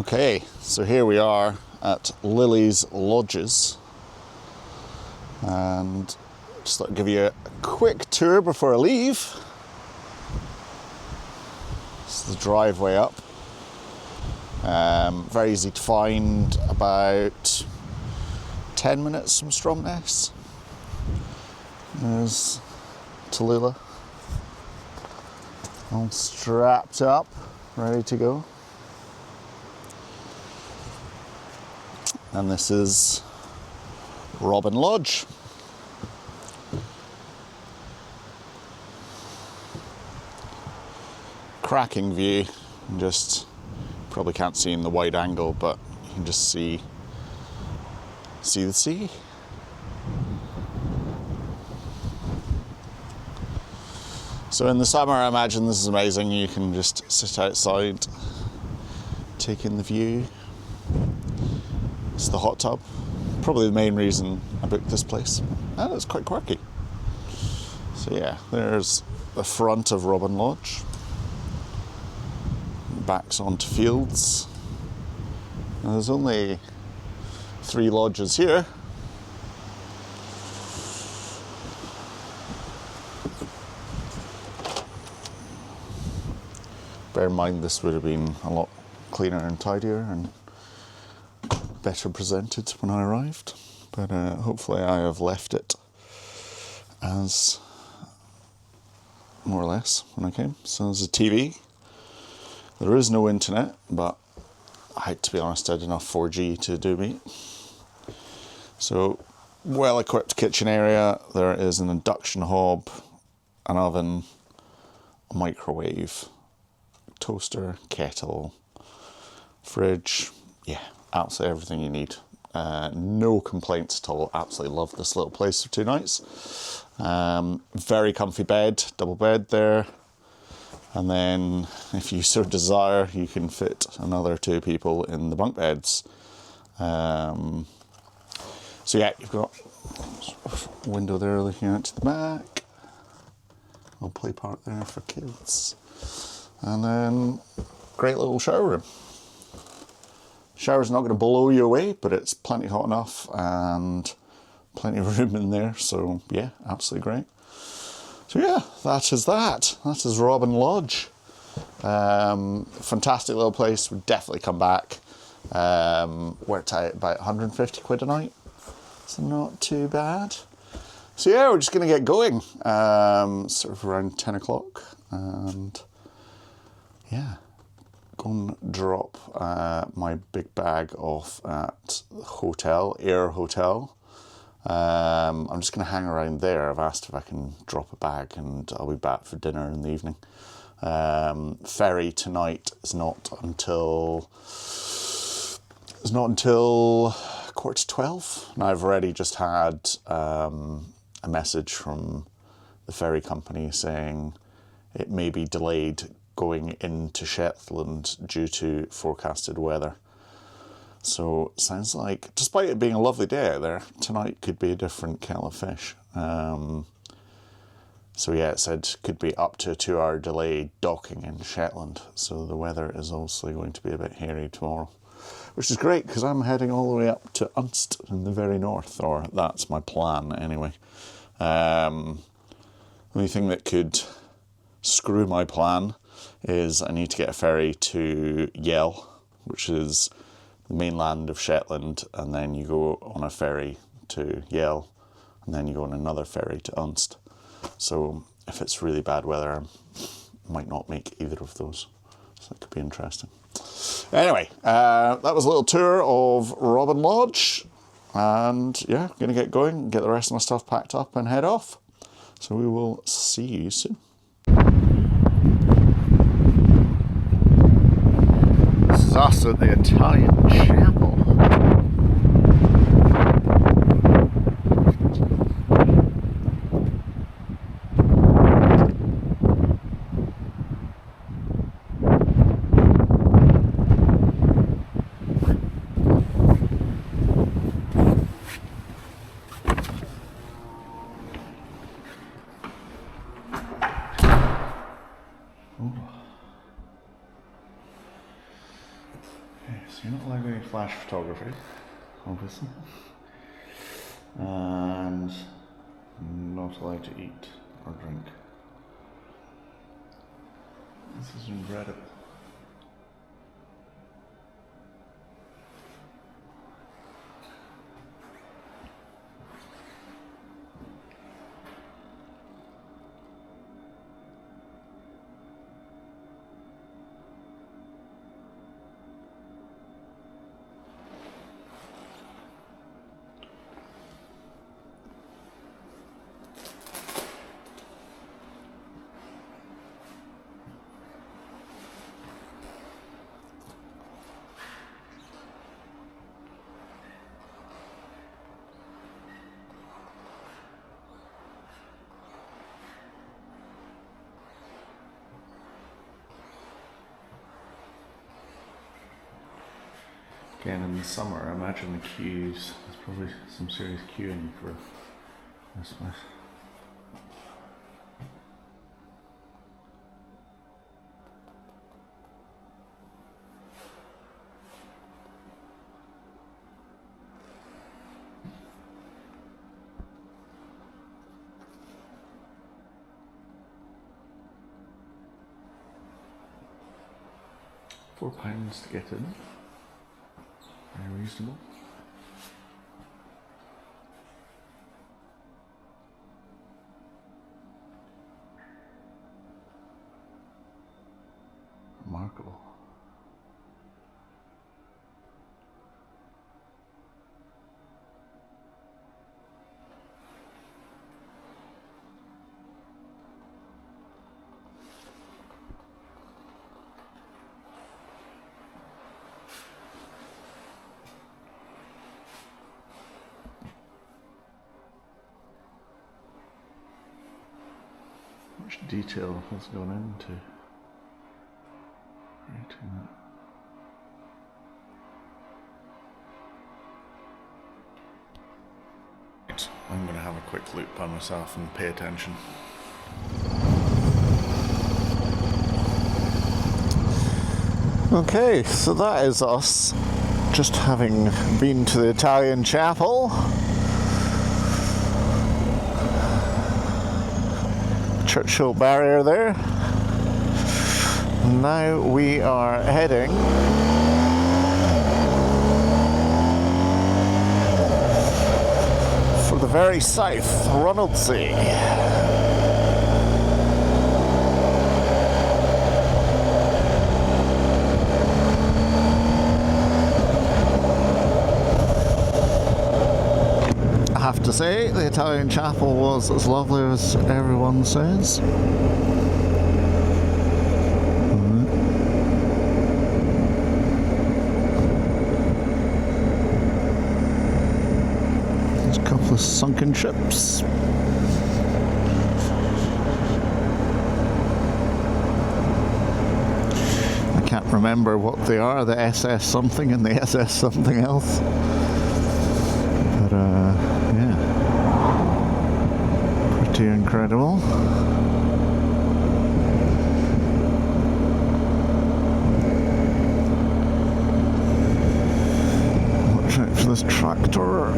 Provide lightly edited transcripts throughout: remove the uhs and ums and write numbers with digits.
Okay, so here we are at Lily's Lodges, and just thought I'd give you a quick tour before I leave. This is the driveway up. Very easy to find, about 10 minutes from Stromness. There's Tallulah, all strapped up, ready to go. And this is Robin Lodge. Cracking view. Just probably can't see in the wide angle, but you can just see the sea. So in the summer, I imagine this is amazing. You can just sit outside, take in the view. It's the hot tub. Probably the main reason I booked this place. And it's quite quirky. So yeah, there's the front of Robin Lodge. Backs onto fields. Now, there's only 3 lodges here. Bear in mind this would have been a lot cleaner and tidier and better presented when I arrived, but hopefully I have left it as more or less when I came. So there's a TV. There is no internet, but to be honest, I had enough 4G to do me. So, well-equipped kitchen area. There is an induction hob, an oven, a microwave, toaster, kettle, fridge. Yeah, absolutely everything you need. No complaints at all. Absolutely love this little place for 2 nights. Very comfy bed, double bed there. And then, if you so desire, you can fit another 2 people in the bunk beds. So yeah, you've got a window there looking out to the back. A little play park there for kids. And then, great little shower room. Shower's not going to blow you away, but it's plenty hot enough and plenty of room in there. So yeah, absolutely great. So yeah, that is that. That is Robin Lodge. Fantastic little place. Would definitely come back. Worked out about 150 quid a night. So not too bad. So yeah, we're just going to get going. Sort of around 10 o'clock. And yeah, go and drop my big bag off at the hotel, Ayre Hotel. I'm just going to hang around there. I've asked if I can drop a bag and I'll be back for dinner in the evening. Ferry tonight is not until 11:45. Now I've already just had a message from the ferry company saying it may be delayed going into Shetland due to forecasted weather. So sounds like, despite it being a lovely day out there, tonight could be a different kettle of fish. So yeah, it said could be up to a 2-hour delay docking in Shetland. So the weather is obviously going to be a bit hairy tomorrow, which is great because I'm heading all the way up to Unst in the very north, or that's my plan anyway. The only thing that could screw my plan is I need to get a ferry to Yell, which is the mainland of Shetland, and then you go on a ferry to Yell, and then you go on another ferry to Unst. So if it's really bad weather, I might not make either of those. So that could be interesting. Anyway, that was a little tour of Robin Lodge, and yeah, I'm gonna get going, get the rest of my stuff packed up and head off. So we will see you soon. This is us at the Italian chapel. Okay, so you're not allowed any flash photography, obviously, and not allowed to eat or drink. This is incredible. Again, in the summer, I imagine the queues, there's probably some serious queuing for this place. £4 to get in. Very reasonable. Remarkable. Much detail has gone into creating that. Right, I'm going to have a quick look by myself and pay attention. Okay, so that is us just having been to the Italian chapel. Churchill barrier there. Now we are heading for the very south, Ronaldsay. I have to say, the Italian chapel was as lovely as everyone says. There's a couple of sunken ships. I can't remember what they are, the SS something and the SS something else. But yeah, pretty incredible. Watch out for this tractor.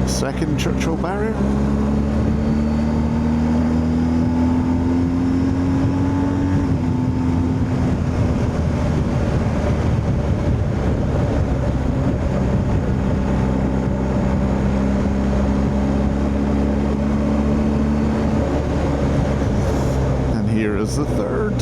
Second Churchill barrier. Is the third.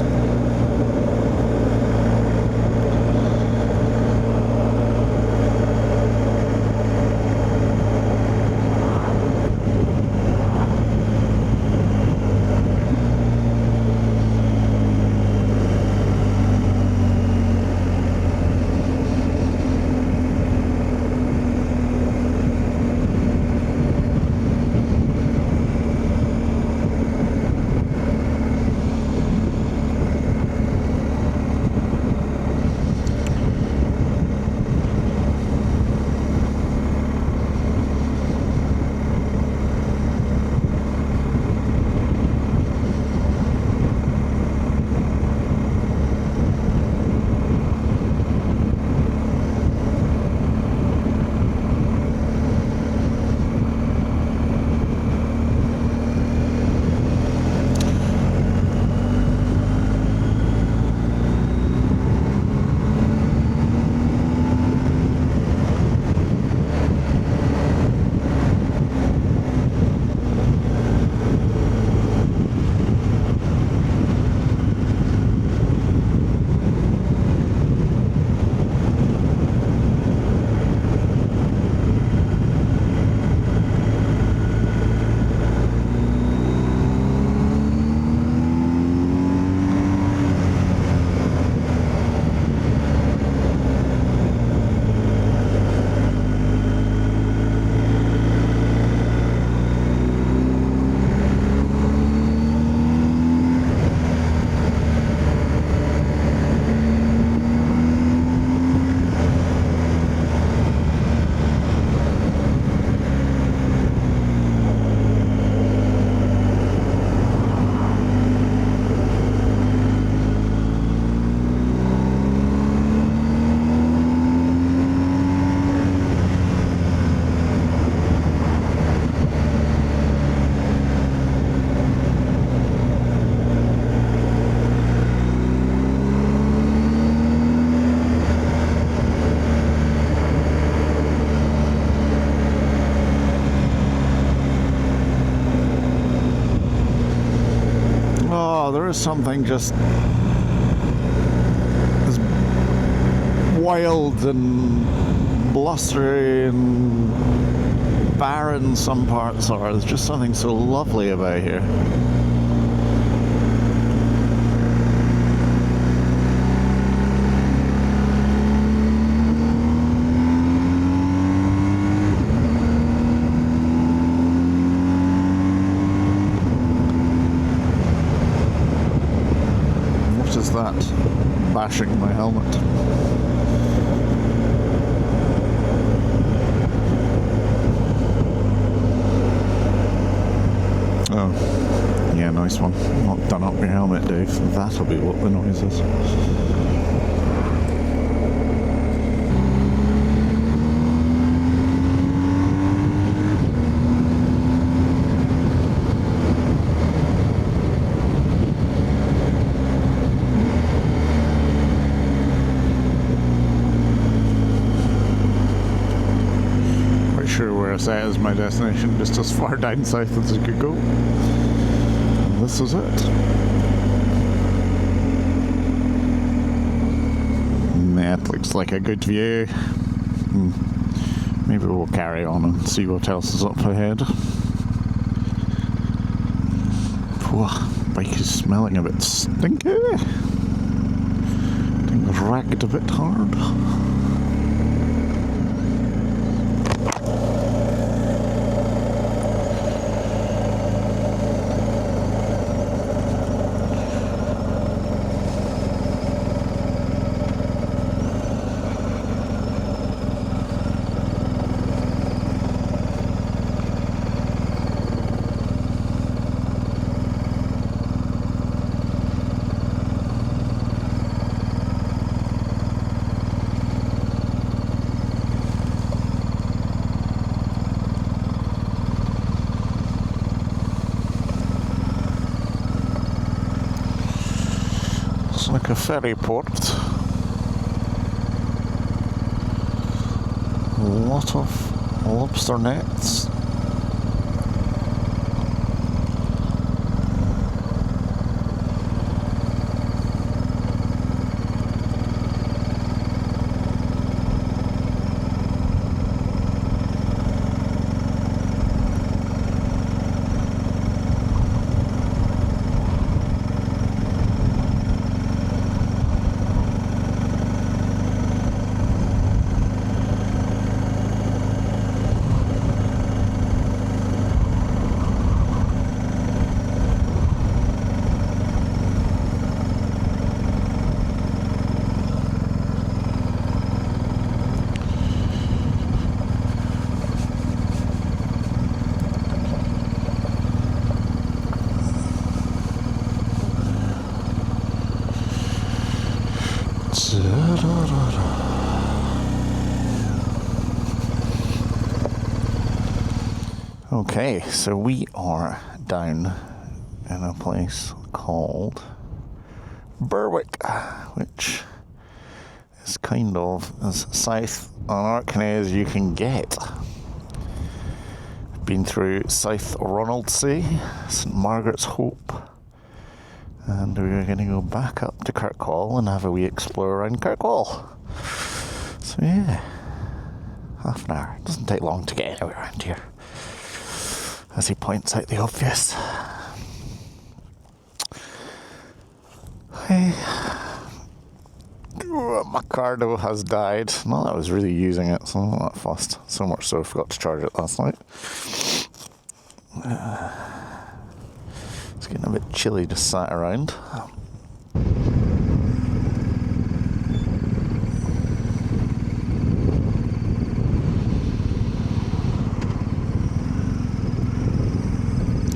Oh, there is something just as wild and blustery and barren some parts are. There's just something so lovely about here. What is that bashing my helmet? Oh, yeah, nice one. Not done up your helmet, Dave. That'll be what the noise is. Sure where I set as my destination, just as far down south as I could go. And this is it. That looks like a good view. Maybe we'll carry on and see what else is up ahead. Whoa, bike is smelling a bit stinky. I think I've ragged a bit hard. Like a ferry port. A lot of lobster nets. Okay, so we are down in a place called Berwick, which is kind of as south on Orkney as you can get. Been through South Ronaldsay, St Margaret's Hope, and we're going to go back up to Kirkwall and have a wee explore around Kirkwall. So yeah, half an hour. Doesn't take long to get anywhere around here, as he points out the obvious. Hey. My car though has died. Not that I was really using it, so I'm not that fussed. So much so I forgot to charge it last night. It's getting a bit chilly just sat around.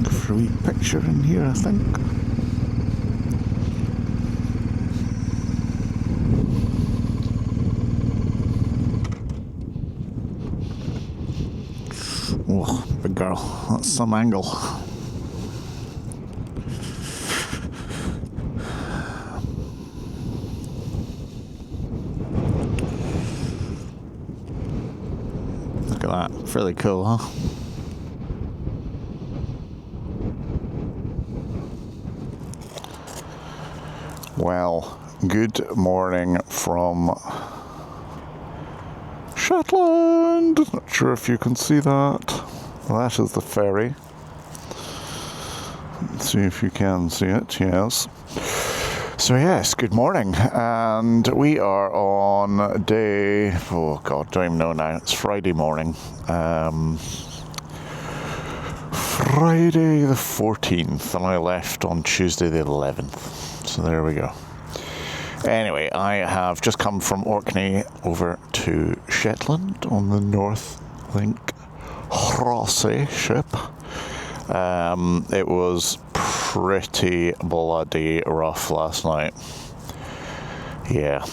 For a wee picture in here, I think. Oh, big girl, that's some angle. Look at that, fairly cool, huh? Well, good morning from Shetland. Not sure if you can see that. That is the ferry. Let's see if you can see it, yes. So yes, good morning. And we are on day, oh God, don't even know now. It's Friday morning. Friday the 14th, and I left on Tuesday the 11th. So there we go. Anyway, I have just come from Orkney over to Shetland on the North Link Rosse ship. It was pretty bloody rough last night. Yeah,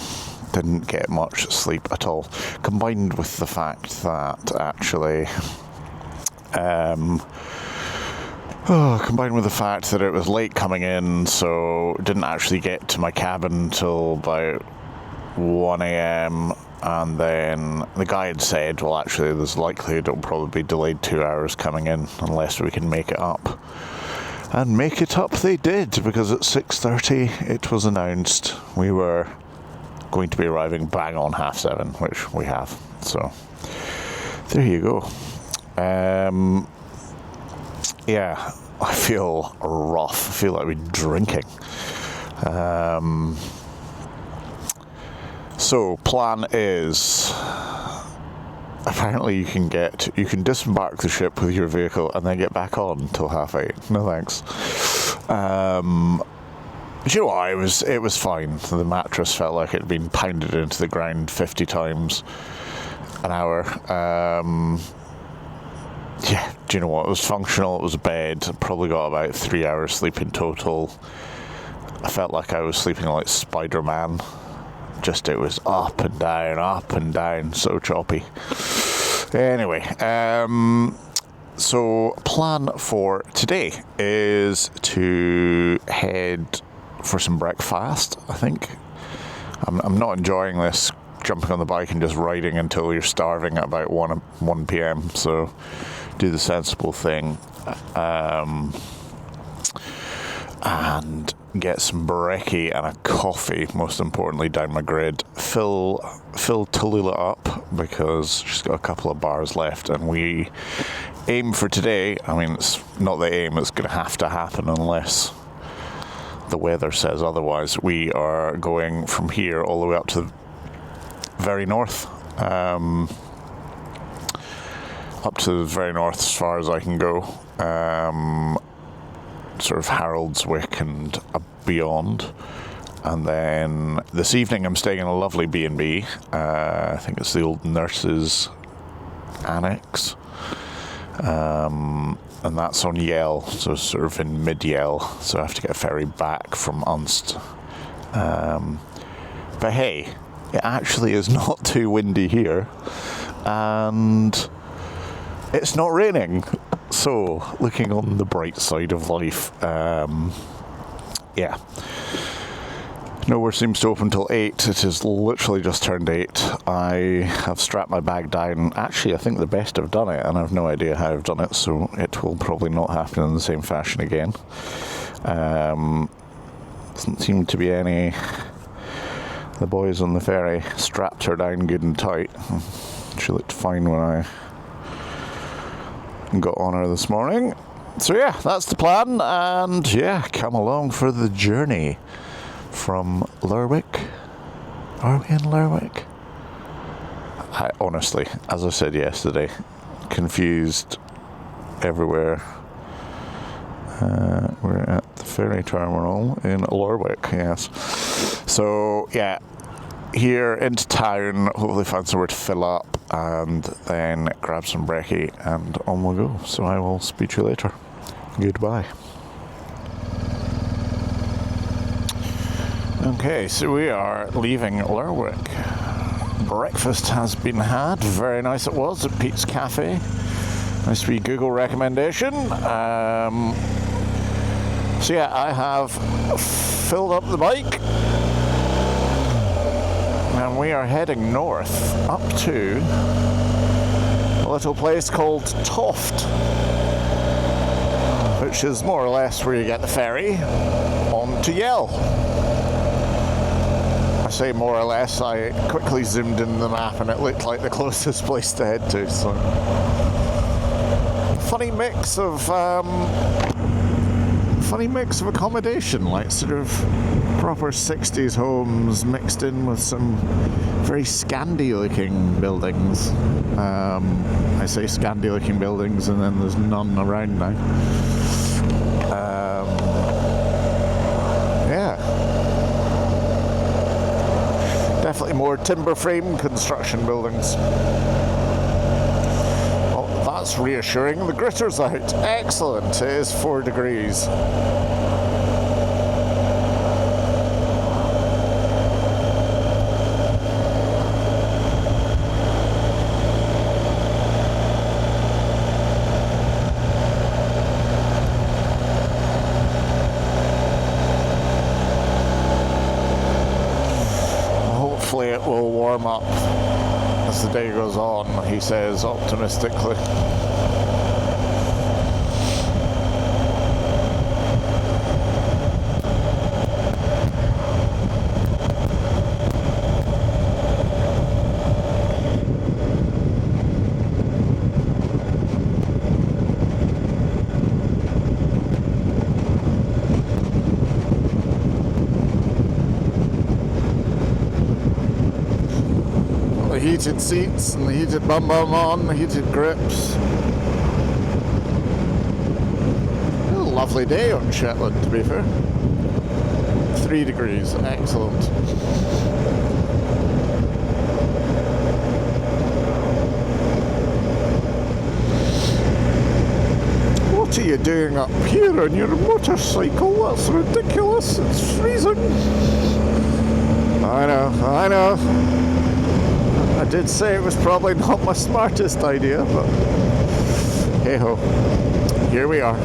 didn't get much sleep at all. Combined with the fact that actually, combined with the fact that it was late coming in, so didn't actually get to my cabin till about 1 a.m. And then the guy had said, well, actually, there's likelihood it'll probably be delayed 2 hours coming in unless we can make it up. And make it up they did, because at 6:30 it was announced we were going to be arriving bang on 7:30, which we have. So there you go. Yeah, I feel rough. I feel like we're drinking. So, plan is, apparently you can disembark the ship with your vehicle and then get back on until 8:30. No thanks. You know what, it was fine. The mattress felt like it had been pounded into the ground 50 times an hour. Yeah, do you know what? It was functional. It was a bed. I probably got about 3 hours sleep in total. I felt like I was sleeping like Spider-Man. Just it was up and down, so choppy. Anyway, so plan for today is to head for some breakfast, I think. I'm not enjoying this jumping on the bike and just riding until you're starving at about 1 p.m. So do the sensible thing and get some brekkie and a coffee, most importantly, down my grid. Fill Tallulah up because she's got a couple of bars left, and we aim for today. I mean, it's not the aim, it's going to have to happen unless the weather says otherwise. We are going from here all the way up to the very north. Up to the very north as far as I can go. Sort of Haroldswick and beyond. And then this evening I'm staying in a lovely B&B. I think it's the old Nurses Annex. And that's on Yell, so sort of in mid-Yell. So I have to get a ferry back from Unst. But hey, it actually is not too windy here. And it's not raining. So, looking on the bright side of life, yeah. Nowhere seems to open till 8. It is literally just turned 8. I have strapped my bag down. Actually, I think the best I've done it, and I have no idea how I've done it, so it will probably not happen in the same fashion again. Doesn't seem to be any. The boys on the ferry strapped her down good and tight. She looked fine when I got on her this morning. So yeah, that's the plan, and yeah, come along for the journey from Lerwick. Are we in Lerwick? I honestly, as I said yesterday, confused everywhere. We're at the ferry terminal in Lerwick, yes. So yeah, here into town, hopefully find somewhere to fill up and then grab some brekkie and on we'll go. So I will speak to you later. Goodbye. Okay, so we are leaving Lerwick. Breakfast has been had. Very nice it was at Pete's Cafe. Nice wee Google recommendation. So yeah, I have filled up the bike. And we are heading north up to a little place called Toft, which is more or less where you get the ferry on to Yell. say more or less, I quickly zoomed in the map and it looked like the closest place to head to, so... Funny mix of accommodation, like sort of proper 60s homes mixed in with some very Scandi looking buildings. I say Scandi looking buildings and then there's none around now. Yeah. Definitely more timber frame construction buildings. Oh, that's reassuring. The gritter's out. Excellent. It is 4 degrees. Hopefully it will warm up as the day goes on, he says optimistically. Heated seats and the heated bum on, the heated grips. A lovely day on Shetland, to be fair. 3 degrees, excellent. What are you doing up here on your motorcycle? That's ridiculous, it's freezing. I know. I did say it was probably not my smartest idea, but hey ho, here we are.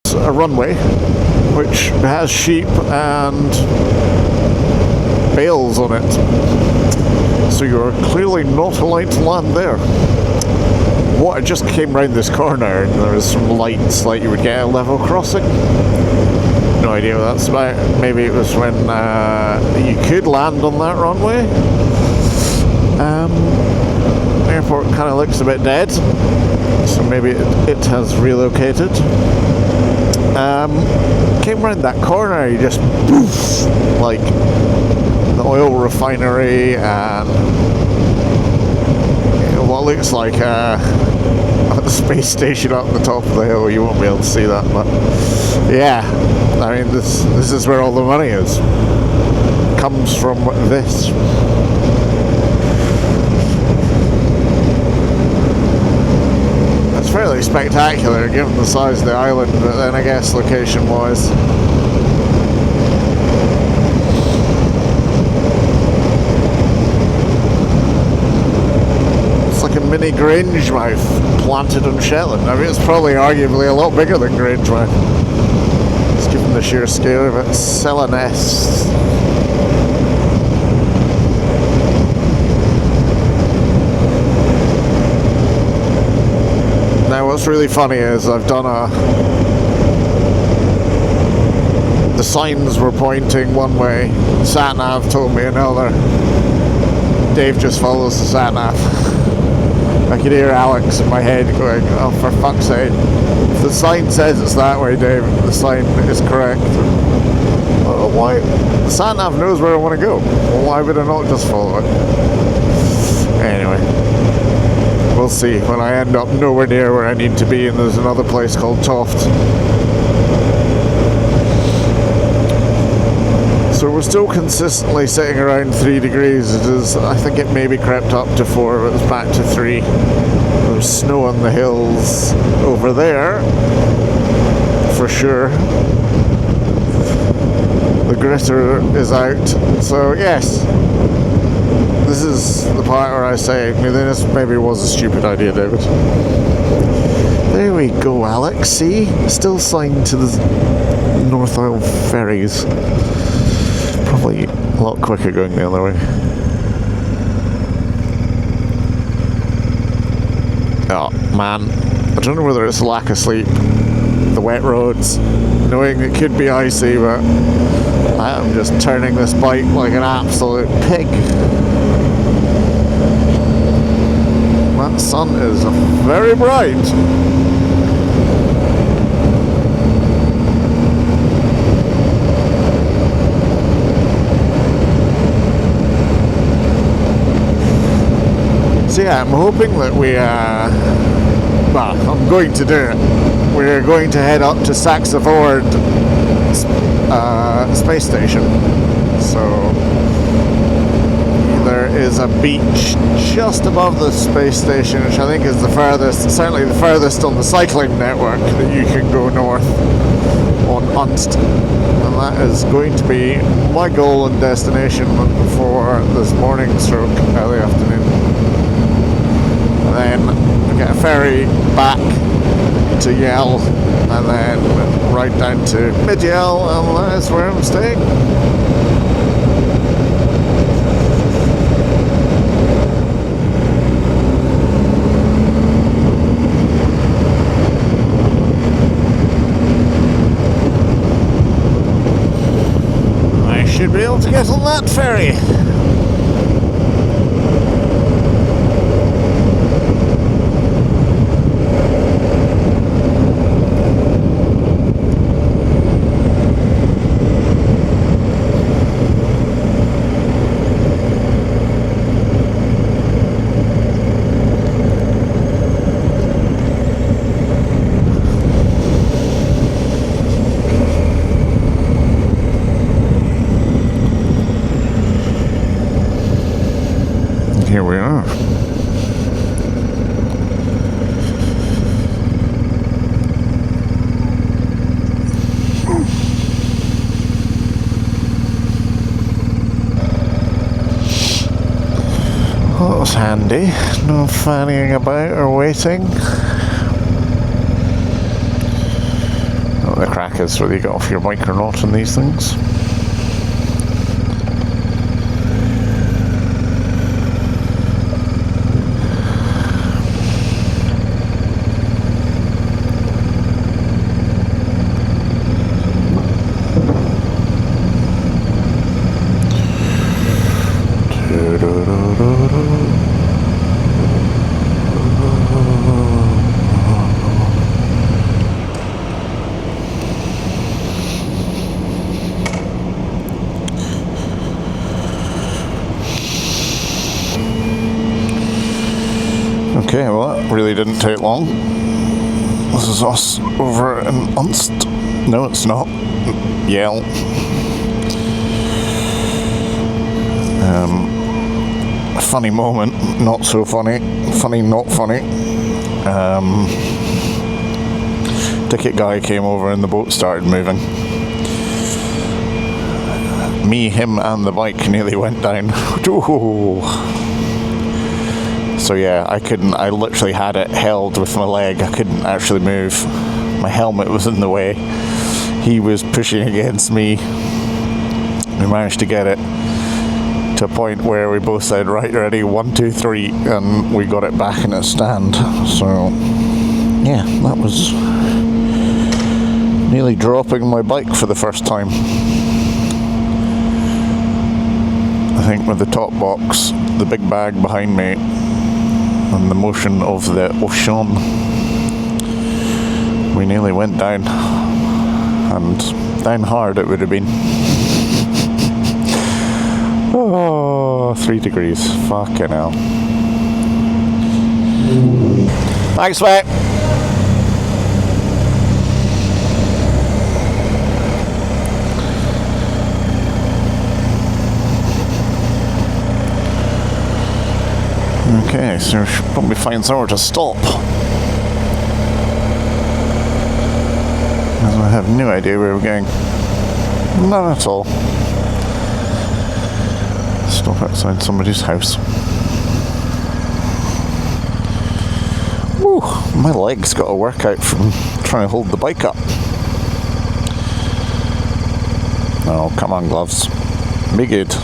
It's a runway which has sheep and bales on it, so you're clearly not allowed to land there. What, I just came round this corner and there was some lights like you would get a level crossing. No idea what that's about. Maybe it was when you could land on that runway. Airport kind of looks a bit dead, so maybe it has relocated. Came round that corner, you just poof, like the oil refinery and what looks like a space station up the top of the hill. You won't be able to see that, but yeah, I mean this is where all the money is. Comes from this. It's fairly spectacular given the size of the island, but then I guess location wise. A mini Grangemouth planted on Shetland. I mean, it's probably arguably a lot bigger than Grangemouth. It's given the sheer scale of it. Celanest. Now, what's really funny is I've done the signs were pointing one way. Sat-nav told me another. Dave just follows the sat-nav. I could hear Alex in my head going, oh, for fuck's sake. If the sign says it's that way, Dave, the sign is correct. Well, why? The sat-nav knows where I want to go. Well, why would I not just follow it? Anyway. We'll see when I end up nowhere near where I need to be and there's another place called Toft. So we're still consistently sitting around 3 degrees. It is, I think it maybe crept up to 4, but it's back to 3. There's snow on the hills over there, for sure. The gritter is out. So yes, this is the part where I say, this maybe was a stupid idea, David. There we go, Alex. See? Still signed to the North Isle ferries. Probably a lot quicker going the other way. Oh man, I don't know whether it's a lack of sleep, the wet roads, knowing it could be icy, but I am just turning this bike like an absolute pig. That sun is very bright. So yeah, I'm hoping that well, I'm going to do it. We're going to head up to Saxavord space station. So there is a beach just above the space station, which I think is the furthest, certainly the furthest on the cycling network that you can go north on Unst. And that is going to be my goal and destination for this morning stroke early afternoon. And then get a ferry back to Yell, and then right down to Mid-Yell, and that's where I'm staying. I should be able to get on that ferry. Here we are. Well, that was handy. No fannying about or waiting. What the crack is whether you get off your bike or not on these things. Okay, well that really didn't take long. This is us over in Unst. No, it's not. Yell. Funny moment, not so funny. Funny, not funny. Ticket guy came over and the boat started moving. Me, him and the bike nearly went down. So yeah, I literally had it held with my leg. I couldn't actually move. My helmet was in the way. He was pushing against me. We managed to get it to a point where we both said, right, ready, 1, 2, 3, and we got it back in its stand. So yeah, that was nearly dropping my bike for the first time. I think with the top box, the big bag behind me, and the motion of the ocean, we nearly went down, and down hard it would have been. Oh, 3 degrees, fucking hell. Thanks, mate. Okay, so we should probably find somewhere to stop. Because I have no idea where we're going. None at all. Stop outside somebody's house. Woo, my legs got a workout from trying to hold the bike up. Oh, come on, gloves. Be good.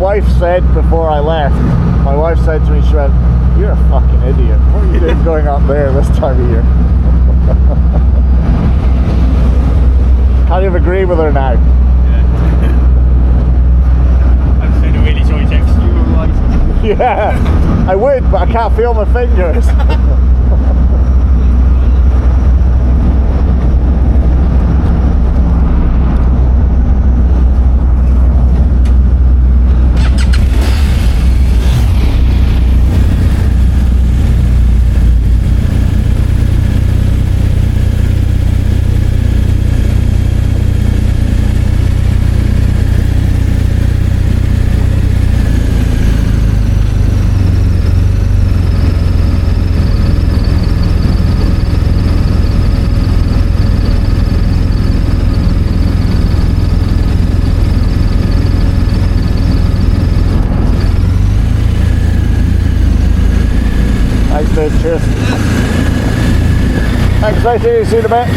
wife said before I left, my wife said to me, she went, "You're a fucking idiot. What are you doing going up there this time of year?" Kind of agree with her now. I'd say the way they show you text you otherwise. Yeah, I would, but I can't feel my fingers. Cheers. Thanks, mate. See you in a bit.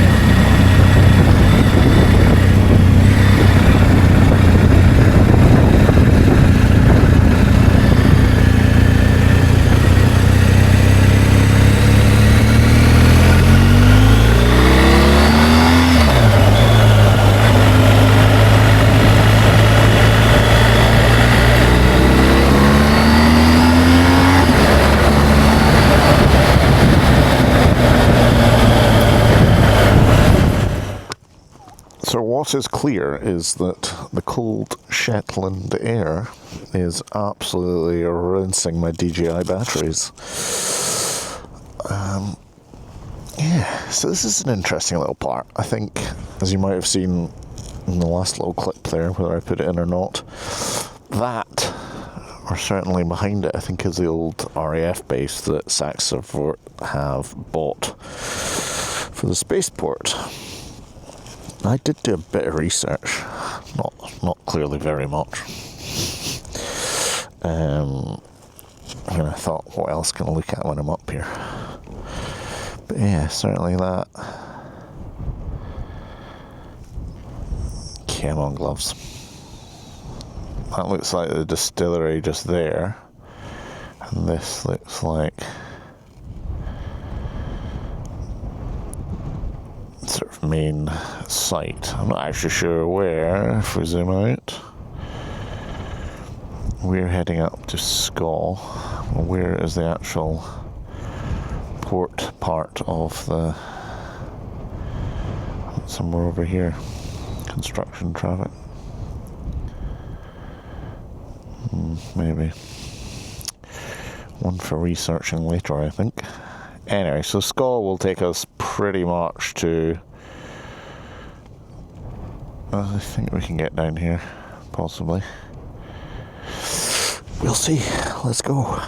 So what is clear is that the cold Shetland air is absolutely rinsing my DJI batteries. Yeah, so this is an interesting little part. I think, as you might have seen in the last little clip there, whether I put it in or not, that, or certainly behind it, I think is the old RAF base that Saxford have bought for the spaceport. I did do a bit of research, not clearly very much. And I thought, what else can I look at when I'm up here? But yeah, certainly that. Came on gloves. That looks like the distillery just there, and this looks like sort of main site. I'm not actually sure where. If we zoom out, we're heading up to Skull. Well, where is the actual port part of the? Somewhere over here. Construction traffic. Maybe one for researching later, I think. Anyway, so Skull will take us pretty much to, I think we can get down here, possibly. We'll see. Let's go.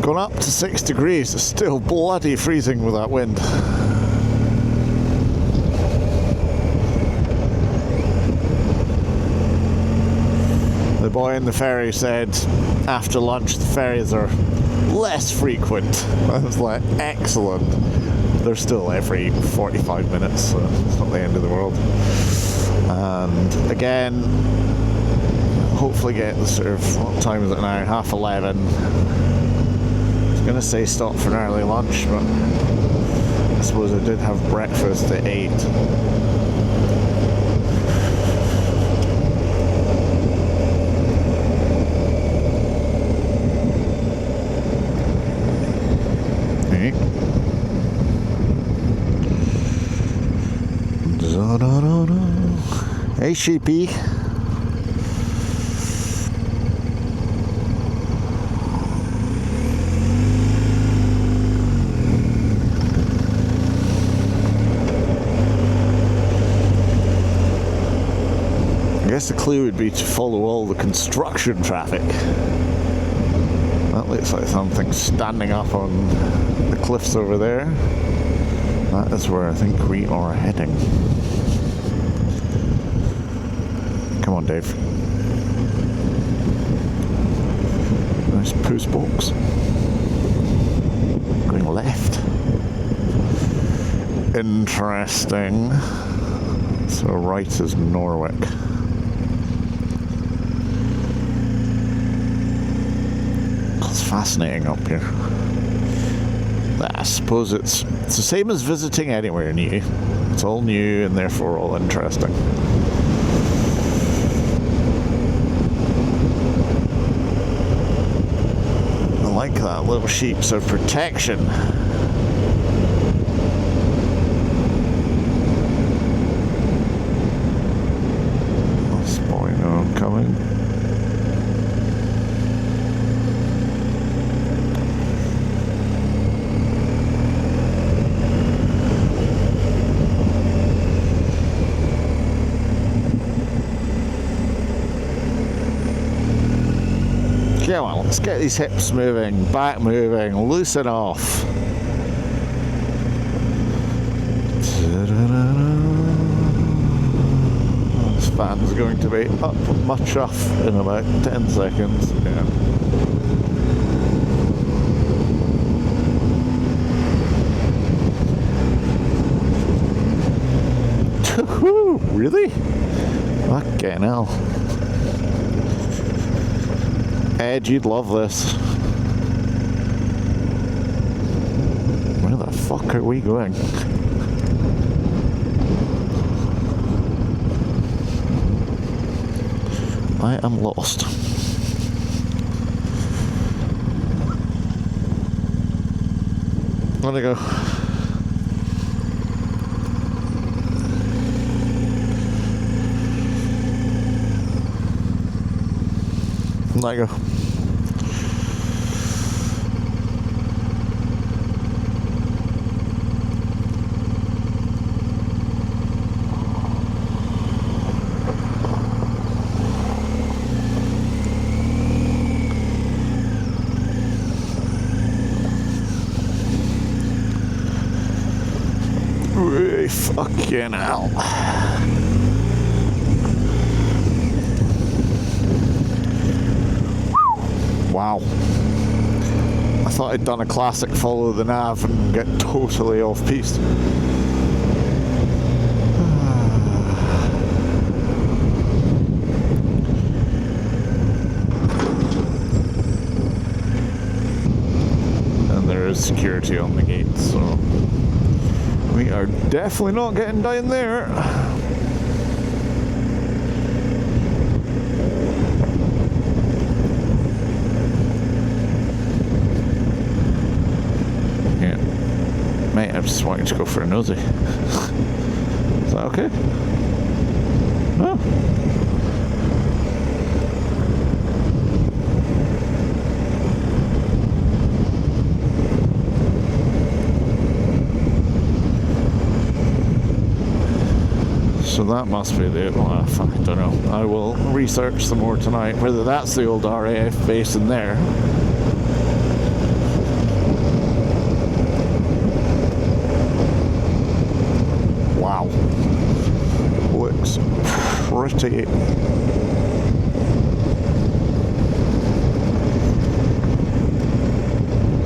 Gone up to 6 degrees. It's still bloody freezing with that wind. The boy in the ferry said after lunch the ferries are less frequent. I was like, excellent. They're still every 45 minutes, so it's not the end of the world. And again, hopefully get the sort of, what time is it now? 11:30. I was going to say stop for an early lunch, but I suppose I did have breakfast at 8. Hey sheepy. I guess the clue would be to follow all the construction traffic. That looks like something standing up on the cliffs over there. That is where I think we are heading. on, Dave. Nice post box. Going left. Interesting. So right is Norwich. It's fascinating up here. I suppose it's the same as visiting anywhere new. It's all new and therefore all interesting. I like that little sheets of protection. Spoino coming. Come on, let's get these hips moving, back moving, loosen off. This fan's going to be up much off in about 10 seconds. Yeah. Really? Fucking hell. Ed, you'd love this. Where the fuck are we going? I am lost. Where'd I go? Where'd I go? Fucking hell. Wow. I thought I'd done a classic follow the nav and get totally off piste. And there is security on the gate, so we are definitely not getting down there. Yeah. Mate, I'm just wanting to go for a nosy. Is that okay? No. So that must be the, well, I don't know. I will research some more tonight whether that's the old RAF base in there. Wow. Looks pretty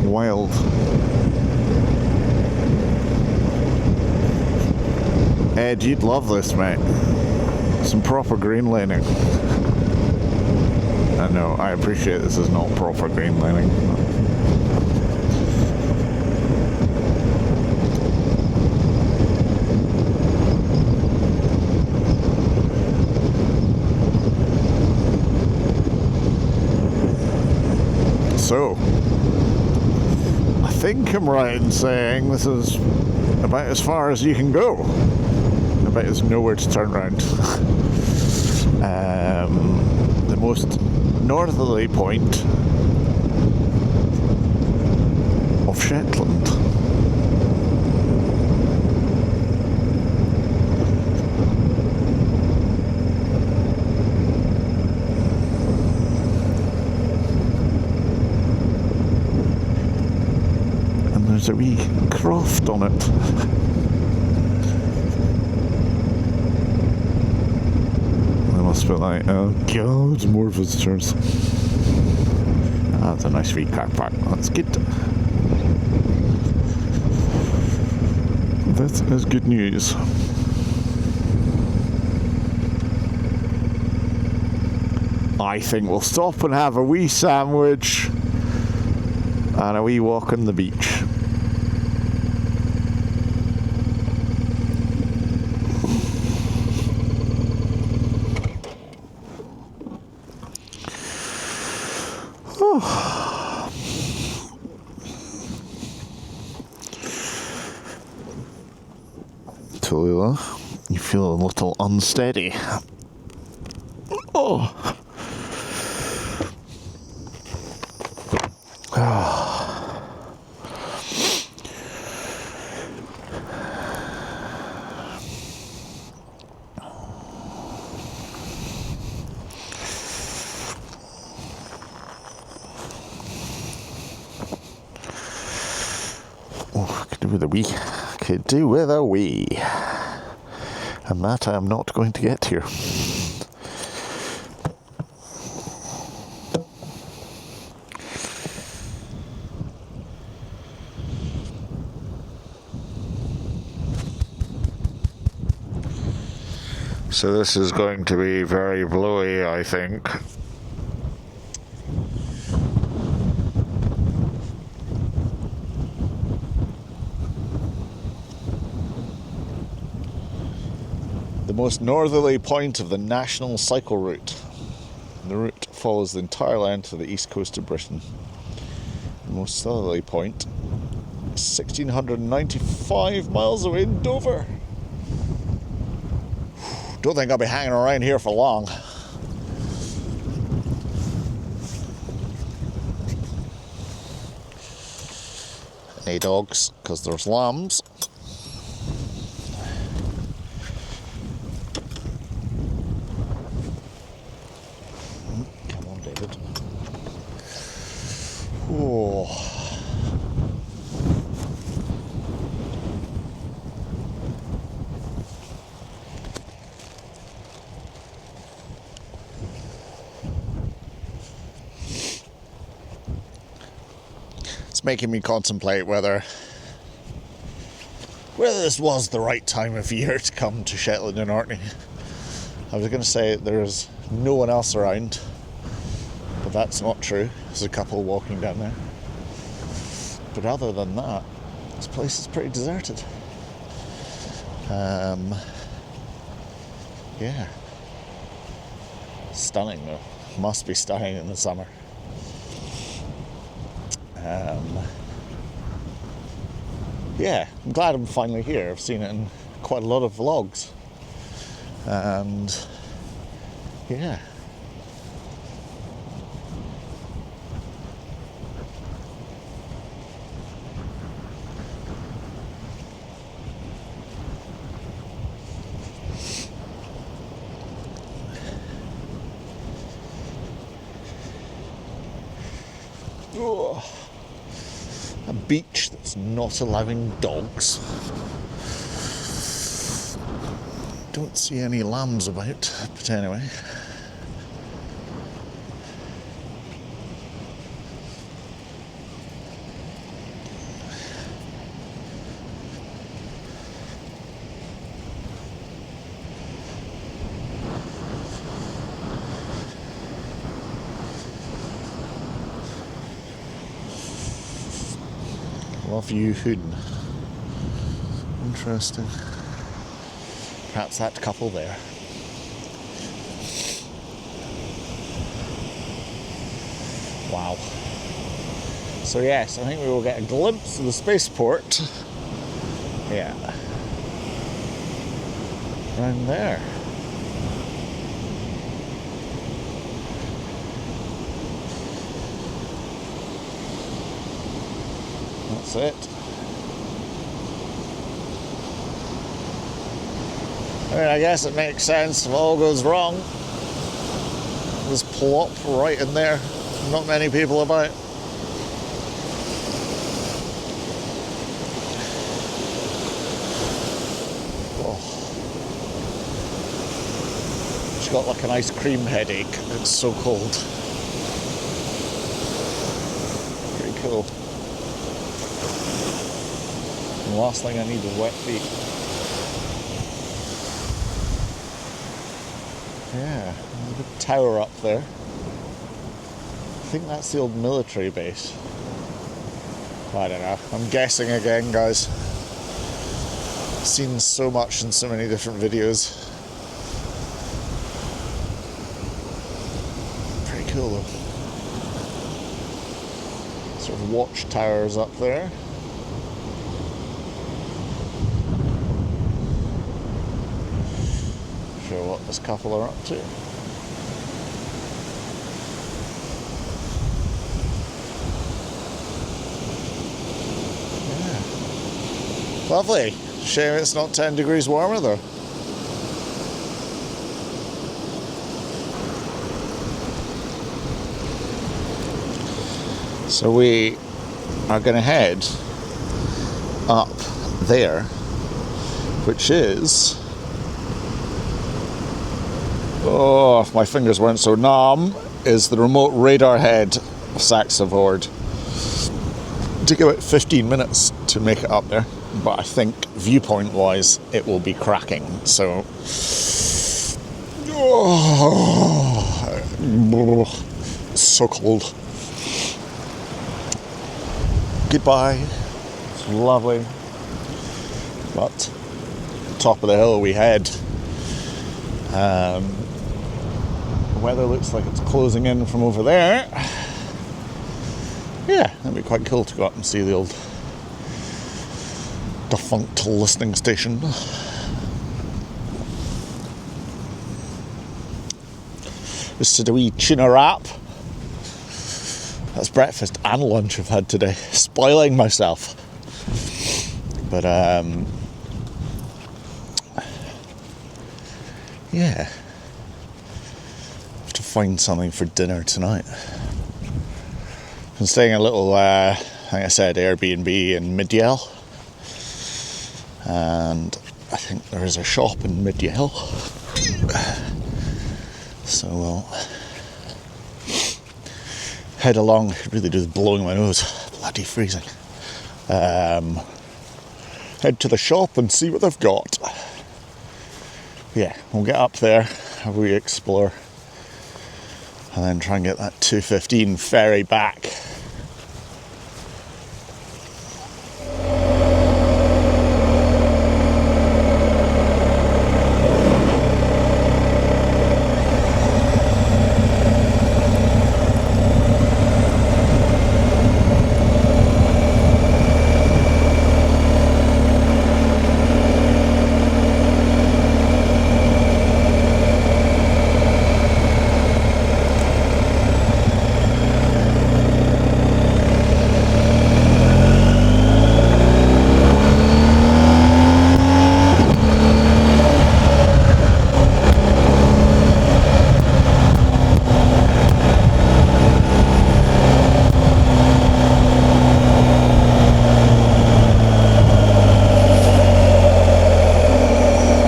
wild. Ed, you'd love this, mate. Some proper green laning. I know, I appreciate this is not proper green laning. So, I think I'm right in saying this is about as far as you can go. But there's nowhere to turn around. The most northerly point of Shetland. And there's a wee croft on it. must be like, oh god, more visitors. Ah, that's a nice wee car park. That's good. That is good news. I think we'll stop and have a wee sandwich and a wee walk on the beach. Tallulah, you feel a little unsteady. Oh. Could do with a wee. And that I'm not going to get here. So this is going to be very blowy, I think. The most northerly point of the national cycle route. The route follows the entire length of the east coast of Britain. The most southerly point is 1,695 miles away in Dover. Don't think I'll be hanging around here for long. Any dogs, because there's lambs. Come on, David. Oh. Making me contemplate whether this was the right time of year to come to Shetland and Orkney. I was going to say there's no one else around, but that's not true. There's a couple walking down there. But other than that, this place is pretty deserted. Yeah. Stunning though. Must be stunning in the summer. Yeah, I'm glad I'm finally here. I've seen it in quite a lot of vlogs. And yeah. Oh. A beach that's not allowing dogs. Don't see any lambs about, but anyway. Love you, Hoon. Interesting. Perhaps that couple there. Wow. So yes, I think we will get a glimpse of the spaceport. Yeah. Around there. That's it. I mean, I guess it makes sense if all goes wrong. Just plop right in there. Not many people about. Oh. much got like an ice cream headache. It's so cold. Pretty cool. The last thing I need is wet feet. Yeah, there's a big tower up there. I think that's the old military base. I don't know. I'm guessing again, guys. Seen so much in so many different videos. Pretty cool though. Sort of watchtowers up there. Show what this couple are up to. Yeah. Lovely. Shame it's not 10 degrees warmer though. So we are going to head up there, which is, oh, if my fingers weren't so numb, is the remote radar head of Saxavord. It took about 15 minutes to make it up there, but I think viewpoint wise it will be cracking. So it's so cold. Goodbye. It's lovely. But top of the hill we head. The weather looks like it's closing in from over there. Yeah, that'd be quite cool to go up and see the old defunct listening station. Just did a wee tuna wrap. That's breakfast and lunch I've had today. Spoiling myself. But yeah. Have to find something for dinner tonight. I'm staying a little, like I said, Airbnb in Midyell. And I think there is a shop in Midyell. So we'll head along. It really does blowing my nose. Bloody freezing. Head to the shop and see what they've got. Yeah, we'll get up there, have a wee explore, and then try and get that 2:15 ferry back.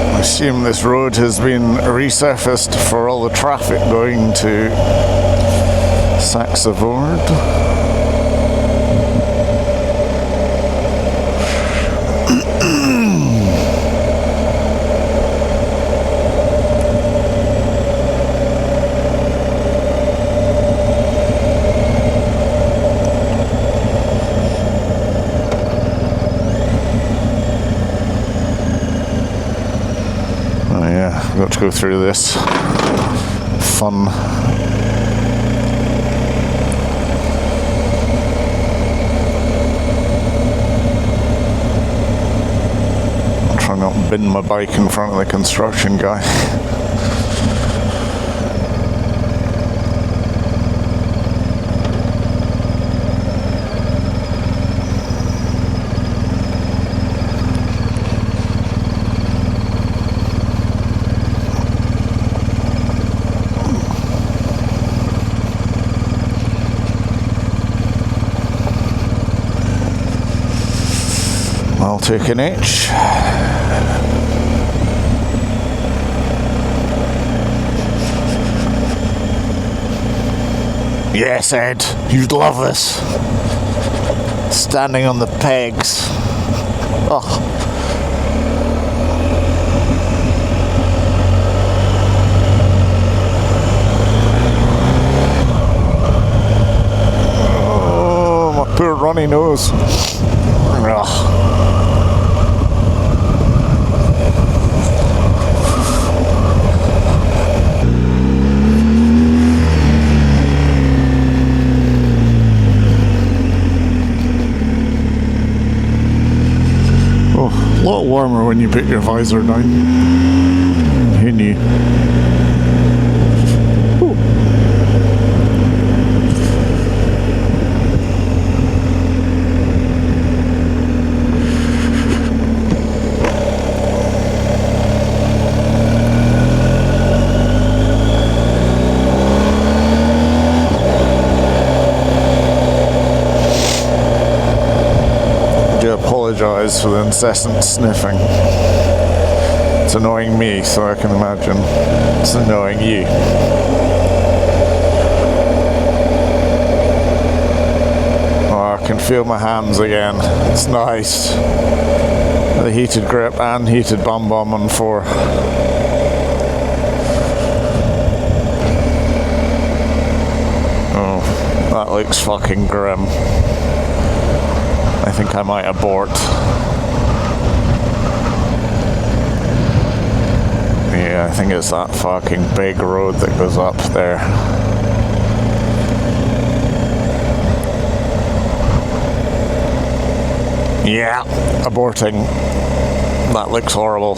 I assume this road has been resurfaced for all the traffic going to Saxavord. I've got to go through this fun I'll try not to bin my bike in front of the construction guy. I'll take an itch. Yes, Ed, you'd love this. Standing on the pegs. Oh. Oh, my poor runny nose. Ugh. A lot warmer when you put your visor down. Who knew? Ooh. Apologise for the incessant sniffing. It's annoying me, so I can imagine it's annoying you. Oh, I can feel my hands again. It's nice. The heated grip and heated bum on 4. Oh, that looks fucking grim. I think I might abort. Yeah, I think it's that fucking big road that goes up there. Yeah, aborting. That looks horrible.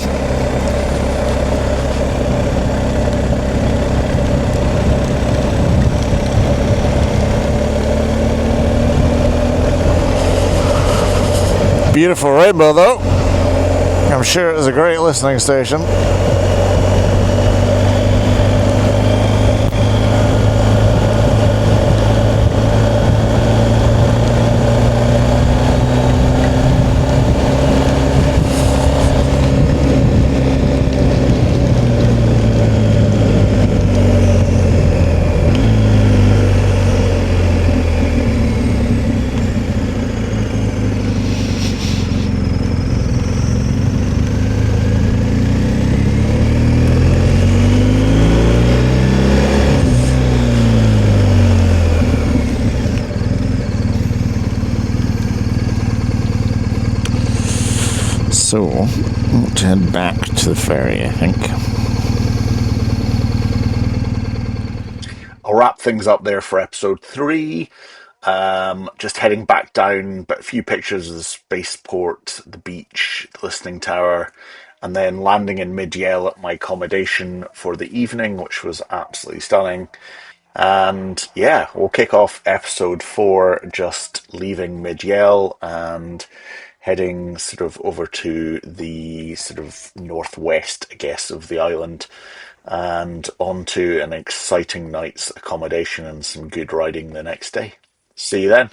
Beautiful rainbow though. I'm sure it was a great listening station. So, let's head back to the ferry, I think. I'll wrap things up there for episode 3. Just heading back down, but a few pictures of the spaceport, the beach, the listening tower, and then landing in Mid-Yell at my accommodation for the evening, which was absolutely stunning. And yeah, we'll kick off episode 4 just leaving Mid-Yell and heading sort of over to the sort of northwest, I guess, of the island and onto an exciting night's accommodation and some good riding the next day. See you then.